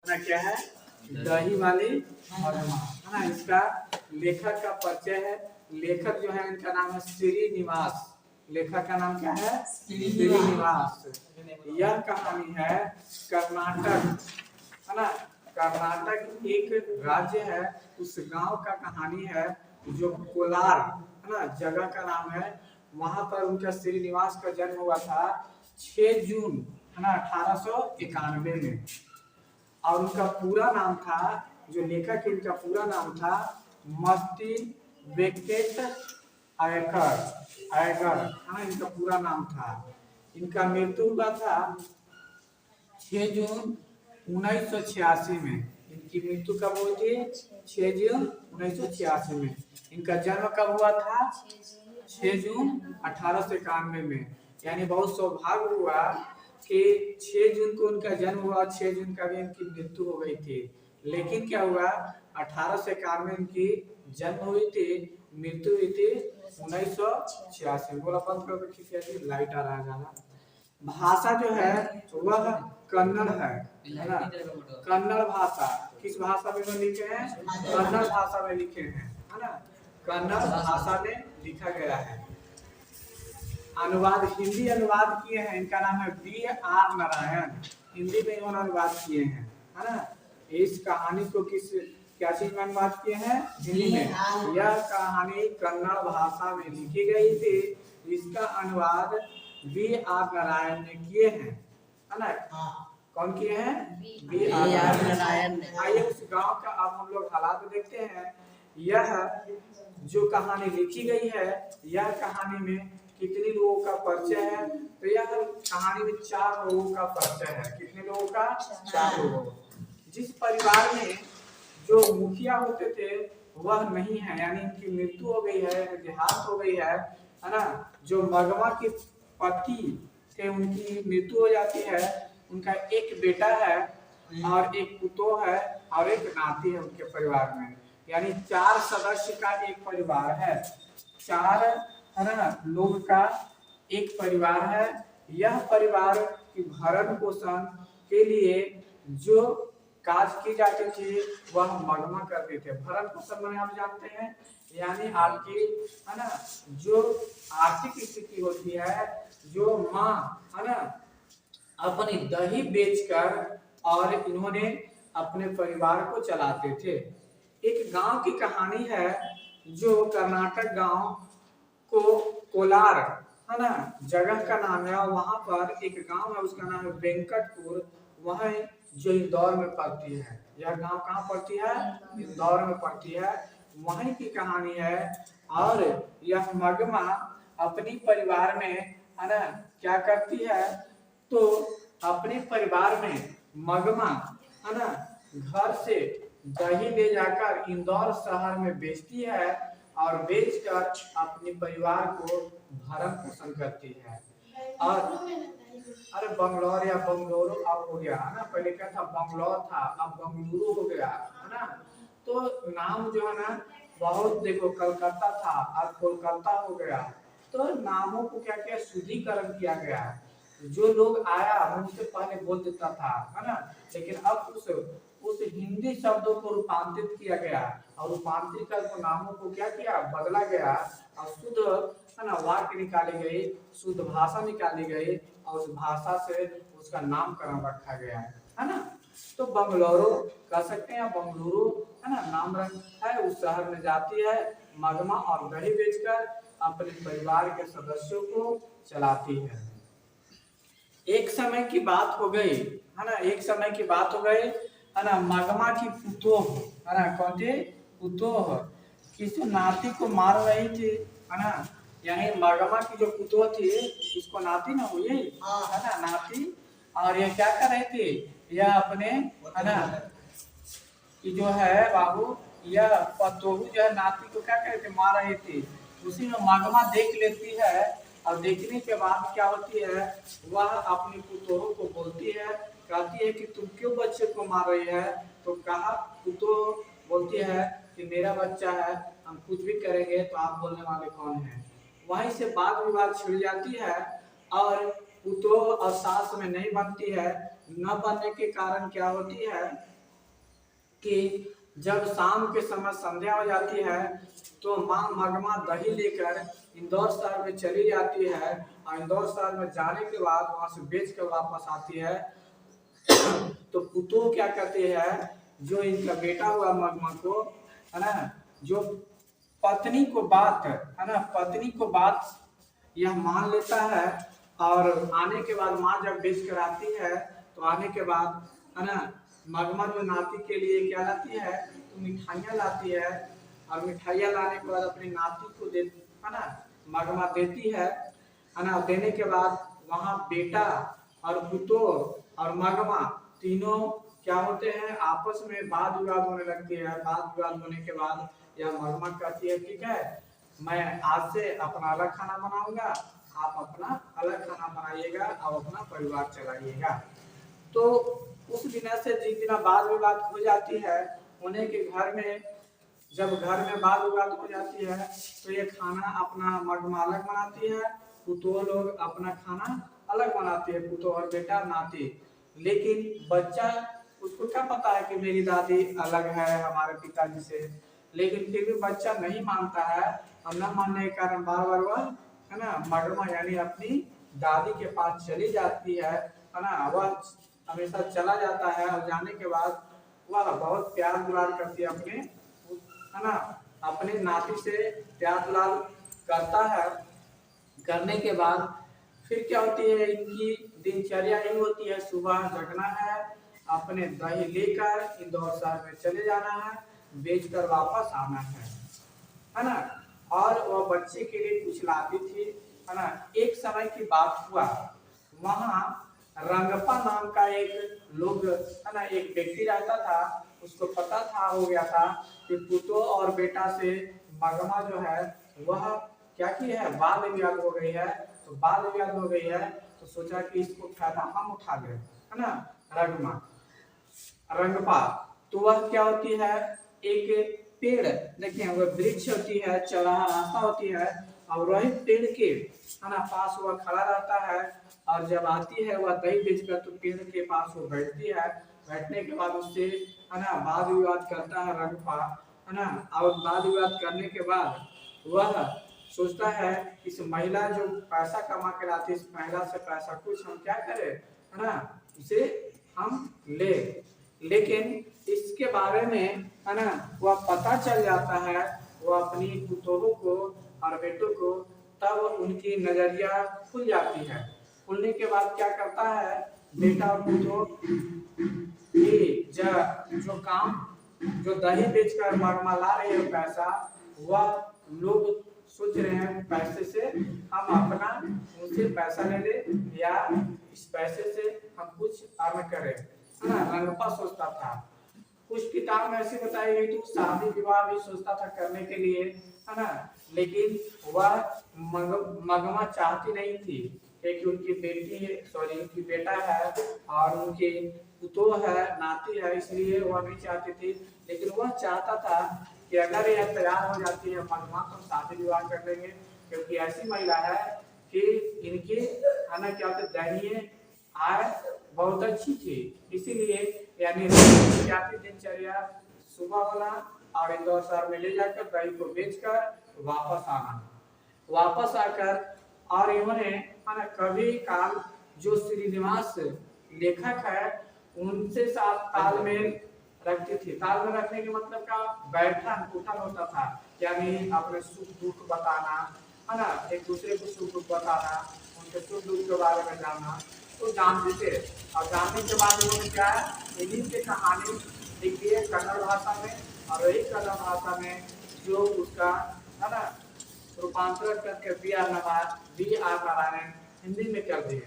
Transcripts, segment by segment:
ना क्या है, दही वाली मगमा है ना। इसका लेखक का परिचय है। लेखक जो है इनका नाम है श्रीनिवास। लेखक का नाम क्या है, श्रीनिवास। यह कहानी है कर्नाटक है ना। कर्नाटक एक राज्य है, उस गांव का कहानी है जो कोलार है ना, जगह का नाम है। वहां पर उनका श्रीनिवास का जन्म हुआ था 6 जून है ना 1891 में। और उनका पूरा नाम था, जो लेखक है इनका पूरा नाम था मस्ती वेंकट आयकर हाँ, इनका पूरा नाम था। इनका मृत्यु हुआ था 6 जून 1986 में। इनकी मृत्यु कब हुई थी, 6 जून 1986 में। इनका जन्म कब हुआ था, 6 जून 1891 में। यानी बहुत सौभाग्य हुआ कि 6 जून को उनका जन्म हुआ, 6 जून का भी इनकी मृत्यु हो गई थी। लेकिन क्या हुआ, 1891 में इनकी जन्म हुई थी, मृत्यु हुई थी 1986। बोला बंद करो खिड़की, लाइट आ रहा है ज्यादा। भाषा जो है वह कन्नड़ है ना। कन्नड़ भाषा किस भाषा में लिखे हैं, कन्नड़ भाषा में लिखे हैं है ना। कन्नड़ भाषा में लिखा गया है। अनुवाद हिंदी अनुवाद किए हैं, इनका नाम है B.R. नारायण। हिंदी में इन्होंने अनुवाद किए हैं है ना। इस कहानी को किस क्या चीज में अनुवाद किए हैं, हिंदी में। यह कहानी कन्नड़ भाषा में लिखी गई थी। इसका अनुवाद B.R. नारायण ने किए हैं है ना। कौन किए हैं, B.R. नारायण। आइए उस गांव का अब हम लोग हालात देखते हैं। यह जो कहानी लिखी गई है, यह कहानी में कितने लोगों का परिचय है, तो यह कहानी में 4 लोगों का परिचय है। कितने लोगों का, 4 लोगों। जिस परिवार में जो मुखिया होते थे वह नहीं है, यानी इनकी मृत्यु हो गई है, देहांत हो गई है ना। जो मगमा के पति थे उनकी मृत्यु हो जाती है। उनका एक बेटा है और एक पुतोह है और एक नाती है उनके परिवार में। यानी 4 सदस्य का एक परिवार है, 4 है ना लोग का एक परिवार है। यह परिवार की भरण पोषण के लिए जो काज की जाती थी वह मगमा करते थे। भरण पोषण मैंने आप जानते हैं, यानी आपकी है ना जो आर्थिक स्थिति होती है, जो माँ है ना अपनी दही बेचकर और इन्होंने अपने परिवार को चलाते थे। एक गांव की कहानी है जो कर्नाटक गांव को कोलार है ना जगह का नाम है। वहां पर एक गांव है, उसका नाम है वेंकटपुर। वह जो इंदौर में पड़ती है। यह गांव कहाँ पड़ती है, इंदौर में पड़ती है। वहीं की कहानी है। और यह मगमा अपनी परिवार में है ना क्या करती है, तो अपने परिवार में मगमा है ना घर से दही ले जाकर इंदौर शहर में बेचती है और बेचकर अपने परिवार को भरण पोषण करती है। और अरे बंगलौर या बंगलुरु अब हो गया है ना, पहले क्या था बंगलौर था, अब बंगलुरु हो गया है ना। तो नाम जो है ना बहुत, देखो कलकत्ता था अब कोलकाता हो गया। तो नामों को क्या किया, शुद्धिकरण किया गया है। जो लोग आया उनसे पहले बोल देता था है ना, लेकिन अब उस हिंदी शब्दों को रूपांतरित किया गया और रूपांतरित कर नामों को क्या किया, बदला गया और शुद्ध है ना वाक्य निकाली गई, शुद्ध भाषा निकाली गई और उस भाषा से उसका नामकरण रखा गया है ना। तो बंगलुरु कह सकते हैं, बंगलुरु है ना नाम है। उस शहर में जाती है मगमा और दही बेचकर अपने परिवार के सदस्यों को चलाती है। एक समय की बात हो गई है ना, एक समय की बात हो गई है ना। मगमा की पुतोह है ना, कौन थी, पुतोह किसी नाती को मार रही थी है ना। यानी मगमा की जो पुतोह थी इसको नाती ना हुई है ना, नाती। और ये क्या कर रही थी, यह अपने है ना कि जो है बाबू यह पतोहू जो है नाती को क्या कर रही थी, मार रही थी। उसी में मगमा देख लेती है और देखने के बाद क्या होती है, वह अपनी पुतोह को बोलती है, कहती है कि तुम क्यों बच्चे को मार रही है। तो कहा, पुतोह बोलती है कि मेरा बच्चा है, हम कुछ भी करेंगे तो आप बोलने वाले कौन हैं। वहीं से बात विवाद छिड़ जाती है और पुतोह और सास में नहीं बनती है। न बनने के कारण क्या होती है कि जब शाम के समय संध्या हो जाती है तो माँ मगमा दही लेकर इंदौर शहर में चली जाती है और इंदौर शहर में जाने के बाद वहां से बेच कर वापस आती है। तो पुतोह क्या करते हैं, जो इनका बेटा हुआ मगमा को, है ना, जो पत्नी को बात, है ना, पत्नी को बात यह मान लेता है और आने के बाद माँ जब बेच कर आती है तो आने के बाद, है ना, मगमा जो नाती के लिए क्या लाती है, तो मिठाइयाँ लाती है और मिठाइयाँ लाने के बाद अपनी नाती को दे, है ना, मगमा देती है ना। देने के बाद वहाँ बेटा और पुतोह और मगमा तीनों क्या होते हैं, आपस में वाद विवाद होने लगती है। वाद विवाद होने के बाद यह मगमा कहती है ठीक है, मैं आज से अपना अलग खाना बनाऊंगा, आप अपना अलग खाना बनाइएगा, आप अपना परिवार चलाइएगा। तो उस दिन से जिस दिन वाद विवाद हो जाती है, उन्हें के घर में जब घर में वाद विवाद हो जाती है तो ये खाना अपना मगमा अलग बनाती है, पुतोह लोग अपना खाना अलग बनाती है, पुतोह और बेटा नाती। लेकिन बच्चा, उसको क्या पता है कि मेरी दादी अलग है हमारे पिताजी से, लेकिन फिर भी बच्चा नहीं मानता है और न मानने के कारण बार बार वह, है ना, मगमा यानी अपनी दादी के पास चली जाती है ना। वह हमेशा चला जाता है और जाने के बाद वह बहुत प्यार दुलार करती है अपने, है ना, अपने नाती से प्यार दुलार करता है। करने के बाद फिर क्या होती है, इनकी दिनचर्या यही होती है, सुबह जगना है, अपने दही लेकर इंदौर शहर में चले जाना है, बेचकर वापस आना है ना। और वह बच्चे के लिए कुछ लाती थी, है ना। एक समय की बात हुआ, वहाँ रंगप्पा नाम का एक लोग, है ना, एक व्यक्ति रहता था। उसको पता था, हो गया था कि पुतोह और बेटा से मगमा जो है वह क्या की है, वाद विवाद हो गई है। तो वाद विवाद हो गई है तो सोचा कि इसको फायदा हम उठा ले, है ना, रंगमा रंगपा। तो वह क्या होती है, एक पेड़, देखिए वह वृक्ष होती है, चौराहा रास्ता होती है और वही पेड़ के, है ना, पास वह खड़ा रहता है और जब आती है वह दही बेचकर तो पेड़ के पास वो बैठती है। बैठने के बाद उससे, है ना, वाद विवाद करता है रंगपा, है ना। और वाद विवाद करने के बाद वह सोचता है इस महिला जो पैसा कमा के लाती है, इस महिला से पैसा कुछ हम क्या करें, है ना, उसे हम ले। लेकिन इसके बारे में, है ना, वह पता चल जाता है वह अपनी पुतोह को और बेटों को, तब उनकी नजरिया खुल जाती है। खुलने के बाद क्या करता है बेटा और पुतोह कि जो काम, जो दही बेचकर मगमा ला रहे हैं पैसा, वह लोग सोच रहे हैं पैसे से हम अपना उनसे पैसा ले ले या इस पैसे से हम कुछ अर्न करें, है ना। रंगप्पा सोचता था। कुछ किताब में ऐसी बताई गई थी शादी विवाह भी सोचता था करने के लिए, है ना, लेकिन वह मगमा चाहती नहीं थी क्योंकि उनकी बेटी, सॉरी उनकी बेटा है और उनकी पुतोह है, नाती है, इसलिए वह नहीं चाहती थी। लेकिन वह चाहता था कि अगर यह तैयार हो जाती है मगमा तो शादी विवाह कर लेंगे, क्योंकि ऐसी महिला है कि इनकी, है ना, क्या होते दैनिक आय बहुत अच्छी थी। इसीलिए यानी दिनचर्या सुबह होना और इंदौर शहर में ले जाकर दही को बेचकर वापस आना, वापस आकर और इन्होंने, है ना, कभी काल जो श्रीनिवास लेखक है उनसे साथ तालमेल रखती थी। तालमेल रखने के मतलब का बैठन उठन होता था, यानी अपने सुख दुख बताना, है ना, एक दूसरे को सुख दुख बताना, उनके सुख दुख के बारे में जानना, तो जानते थे। और जानने के बाद उन्होंने क्या है, इन्हीं की कहानी लिखी है कन्नड़ भाषा में, और वही कन्नड़ भाषा में जो उसका, है ना, रूपांतरण करके बी.आर. नारायण हिंदी में कर दिए।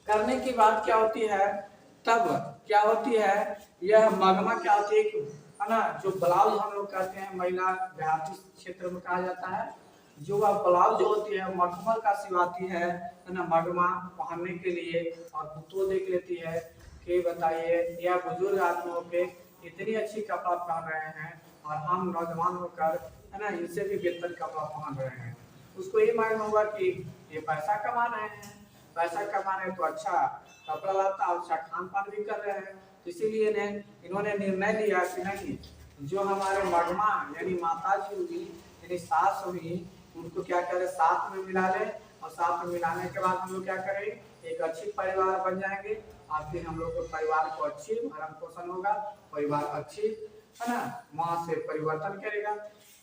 करने की बात क्या होती है, तब क्या होती है, यह मगमा क्या होती है ना, जो ब्लाउज हम लोग कहते हैं, महिला देहाती क्षेत्र में कहा जाता है, जो वह ब्लाउज होती है मखमल का सिवाती है ना, मगमा पहनने के लिए। और पुतोह देख लेती है कि बताइए यह बुजुर्ग आदमी होके इतनी अच्छी कपड़ा पहन रहे हैं और हम नौजवान होकर, है ना, इनसे भी बेहतर कपड़ा पहन रहे हैं। उसको ये मालूम होगा कि ये पैसा कमा रहे हैं, पैसा कमा रहे हैं तो अच्छा कपड़ा लाता, अच्छा खान पान भी कर रहे हैं, इसीलिए इन्होंने निर्णय लिया कि नहीं, जो हमारे मगमा यानी माता जी हुई यानी सास हुई, उनको क्या करें साथ में मिला ले, और साथ में मिलाने के बाद हम लोग क्या करें, एक अच्छी परिवार बन जाएंगे, और फिर हम लोग को परिवार को अच्छी भरण पोषण होगा, परिवार अच्छी है ना माँ से परिवर्तन करेगा।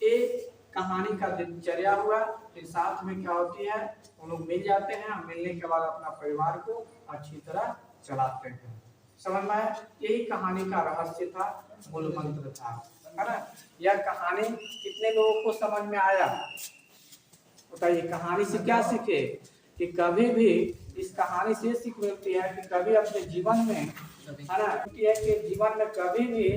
एक कहानी का दिनचर्या हुआ। फिर साथ में क्या होती है, वो लोग मिल जाते हैं, मिलने के बाद अपना परिवार को अच्छी तरह चलाते हैं। समझ में आया? यही कहानी का रहस्य था, मूल मंत्र था, है ना। यह कहानी कितने लोगों को समझ में आया बताइए? कहानी से क्या सीखे कि कभी भी इस कहानी से सीख मिलती है कि कभी अपने जीवन में, है ना, कि जीवन में कभी भी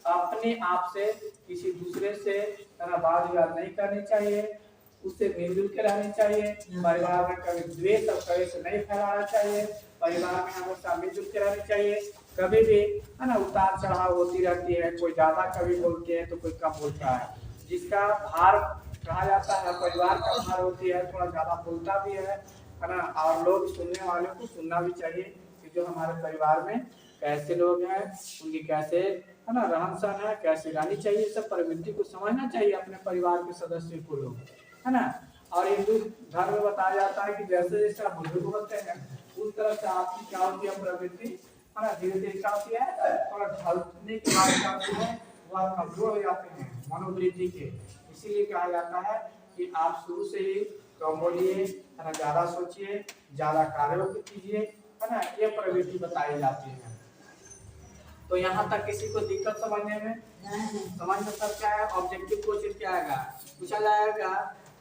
अपने आप से किसी दूसरे से बात विवाद नहीं करनी चाहिए, उससे मिलजुल के रहनी चाहिए। परिवार में कभी द्वेष और कलेश नहीं फैलाना चाहिए, परिवार में हमेशा मिलजुल के रहनी चाहिए। कभी भी है ना उतार चढ़ाव होती रहती है, कोई ज्यादा कभी बोलते हैं तो कोई कम बोलता है। जिसका भार कहा जाता है परिवार का भार होती है, थोड़ा ज्यादा बोलता भी है ना। और लोग सुनने वाले को सुनना भी चाहिए कि जो हमारे परिवार में कैसे लोग हैं, उनकी कैसे है ना रहन सहन है, कैसे रहनी चाहिए, सब प्रवृत्ति को समझना चाहिए अपने परिवार के सदस्य को लोग, है ना। और हिंदू धर्म में बताया जाता है कि जैसे जैसे आप बुजुर्ग होते हैं उस तरह से आपकी क्या होती है प्रवृत्ति, है ना, धीरे धीरे क्या होती है, थोड़ा ढलने के बाद क्या होती है, वह कमजोर हो जाते हैं मनोवृत्ति के। इसीलिए कहा जाता है कि आप शुरू से ही कम बोलिए, है ना, ज्यादा सोचिए, ज्यादा कार्यों को कीजिए, है ना, ये प्रवृत्ति बताई जाती है। तो यहाँ तक किसी को दिक्कत समझने में? समझ में सब क्या है? ऑब्जेक्टिव क्वेश्चन क्या आएगा, पूछा जाएगा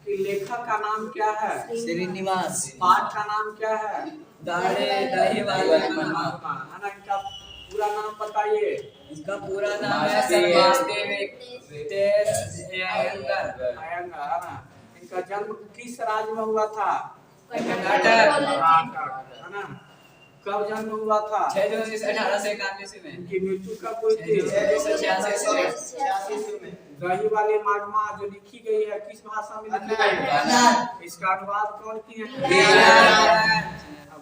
कि लेखक का नाम क्या है? श्रीनिवास। पाठ का नाम क्या है? दही वाले मनमा। है ना, इनका पूरा नाम बताइए। इसका पूरा नाम है सर्वास्देव अयंगर। है ना। इनका जन्म किस राज्य में हुआ था? कर्नाटक। है ना। कब जन्म हुआ था? 6 जून 1891 में। इनकी मृत्यु कब हुई थी? 1986 में। दही वाली मगमा जो लिखी गई है किस भाषा में लिखी गई है? इसका अनुवाद कौन किए हैं?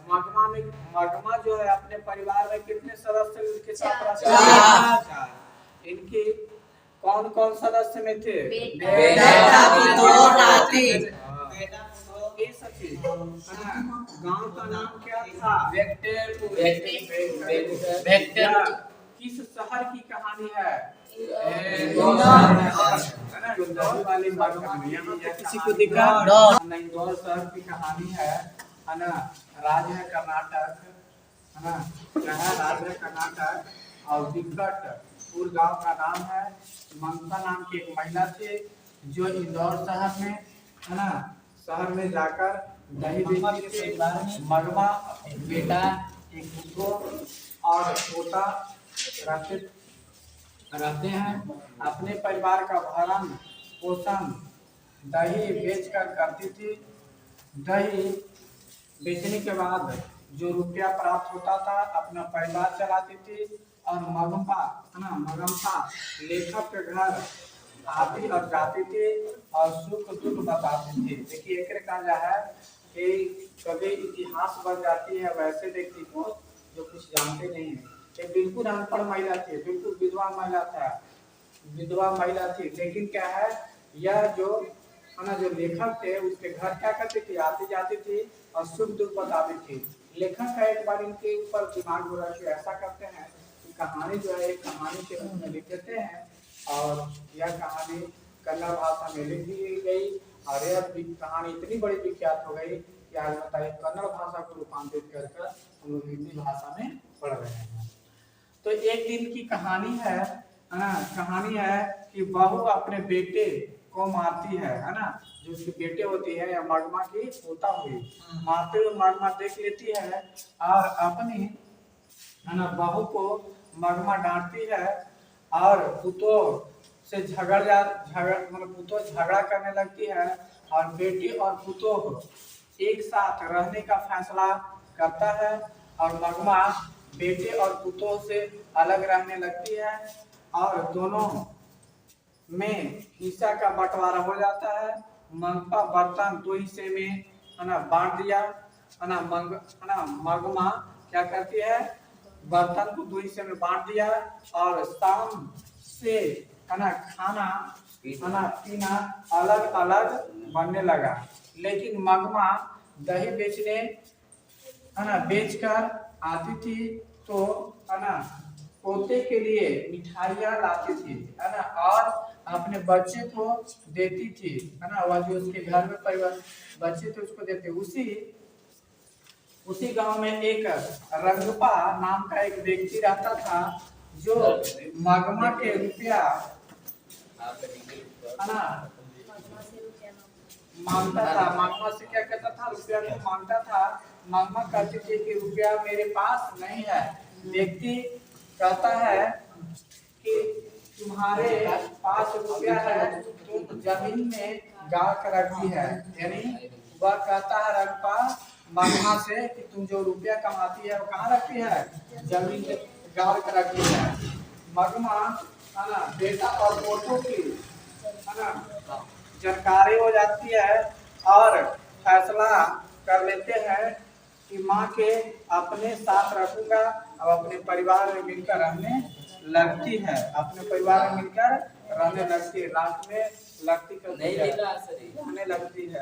मगमा में, मगमा जो है अपने परिवार में कितने सदस्य के साथ रहते हैं? इनके कौन कौन सदस्य में थे? गांव का नाम क्या था? किस शहर की कहानी है? किसी को दिखा? इंदौर शहर की कहानी है ना। राज्य है कर्नाटक, है ना, क्या राज्य है कर्नाटक। और विकटपुर गांव का नाम है। ममता नाम की एक महिला थी जो इंदौर शहर में, है ना, शहर में जाकर दही बेचती थी। मगमा बेटा, एक पुत्र और पोता रहते हैं। अपने परिवार का भरण पोषण दही बेचकर करती थी। दही बेचने के बाद जो रुपया प्राप्त होता था अपना परिवार चलाती थी। और मगम्पा, है ना, मगम्पा लेखक के घर आती और जाती थी और सुख दुख बताती थी। देखिए एक कहा है कि कभी इतिहास बन जाती है वैसे व्यक्ति को जो कुछ जानते नहीं है। ये बिल्कुल अनपढ़ महिला थी, बिल्कुल विधवा महिला था, विधवा महिला थी। लेकिन क्या है, यह जो है ना जो लेखक थे उसके घर क्या करती थी, आती जाती थी और सुख दुख बताती थी। लेखक का एक बार इनके ऊपर दिमाग हो रहा है, ऐसा करते हैं कि कहानी जो है एक कहानी के रूप में लिख देते हैं। और यह कहानी कन्नड़ भाषा में लिख दी गई और यह कहानी इतनी बड़ी विख्यात हो गई कि आज बताइए कन्नड़ भाषा को रूपांतरित कर हम लोग हिंदी भाषा में पढ़ रहे हैं। तो एक दिन की कहानी है ना, कहानी है कि बहू अपने बेटे को मारती है ना, जो उसके बेटे होती है या मगमा की पोता हुई, मारते हुए मगमा देख लेती है और अपनी, है ना, बहू को मगमा डांटती है और पुतो से पुतो झगड़ा करने लगती है। और बेटी और पुतो एक साथ रहने का फैसला करता है और मगमा बेटे और पुतो से अलग रहने लगती है और दोनों में हिस्सा का बंटवारा हो जाता है। मंगपा बर्तन 2 हिस्से में, है ना, बांट दिया, है ना। मगमा क्या करती है, बर्तन को दो हिस्से में बांट दिया और शाम से है ना खाना है ना पीना अलग अलग बनने लगा। लेकिन मगमा दही बेचने है ना बेचकर आती थी तो है ना पोते के लिए मिठाइयाँ लाती थी है ना और अपने बच्चे को देती थी है ना। वह जो उसके घर में परिवार बच्चे थे उसको देते। उसी गांव में एक रंगपा नाम का एक व्यक्ति रहता था जो मगमा के रुपया है ना मांगता था। मगमा से क्या कहता था? रुपया को मांगता था। मगमा कहती थी कि रुपया मेरे पास नहीं है। व्यक्ति कहता है कि तुम्हारे पास रुपया है तुम जमीन में गाड़ कर रखी है। यानी वह कहता है रंगपा मगमा से कि तुम जो रुपया कमाती है वो कहाँ रखती है? जमीन में गाड़ कर रखी है। मगमा है ना बेटा और पोतों की है ना जानकारी हो जाती है और फैसला कर लेते हैं कि माँ के अपने साथ रखूंगा। अब अपने परिवार में मिलकर रहने लगती है। अपने परिवार में मिलकर रहने लगती है। रात में लगती रहने लगती है।